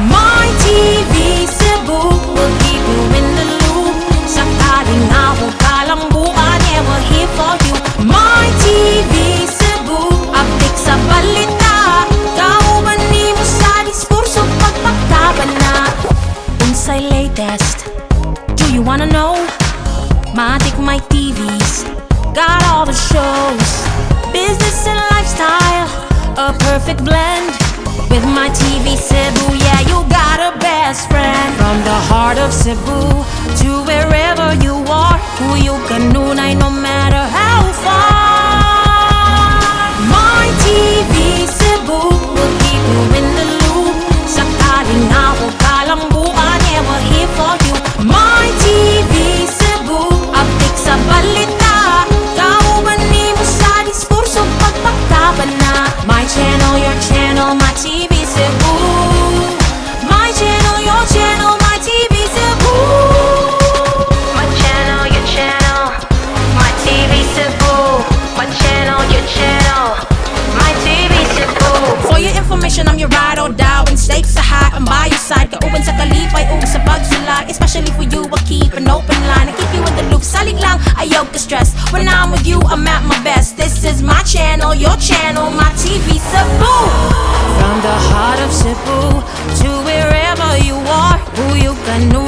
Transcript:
MyTV Cebu will keep you in the loop. Sakaling ako kalang buwan, yeah, we're here for you. MyTV Cebu, update sa balita. Kauban mo sa diskurso, pagpakabana. Unsay latest? Do you wanna know? Matik my TVs got all the shows, business and lifestyle, a perfect blend. With MyTV Cebu, yeah, you got a best friend. From the heart of Cebu to wherever you are, Kuyog, kanunay, no matter how far. MyTV Cebu will keep you in the loop. Sakaling ako kalang buwan, yeah, we're here for you. MyTV Cebu, update sa balita. Kauban mo sa diskurso, pagpakabana. My channel, your channel, MyTV Cebu. My channel, your channel, MyTV Cebu. My channel, your channel, MyTV Cebu. My channel, your channel, MyTV Cebu. For your information, I'm your ride or die. When stakes are high, I'm by your side. Kauban sa kalipay, sa pagsulay. Especially for you, I keep an open line. I keep you in the loop, salig lang, ayaw ka stress. When I'm with you, I'm at my best. This is my channel, your channel, MyTV Cebu. From the heart of Cebu to wherever you are, Kuyog, kanunay.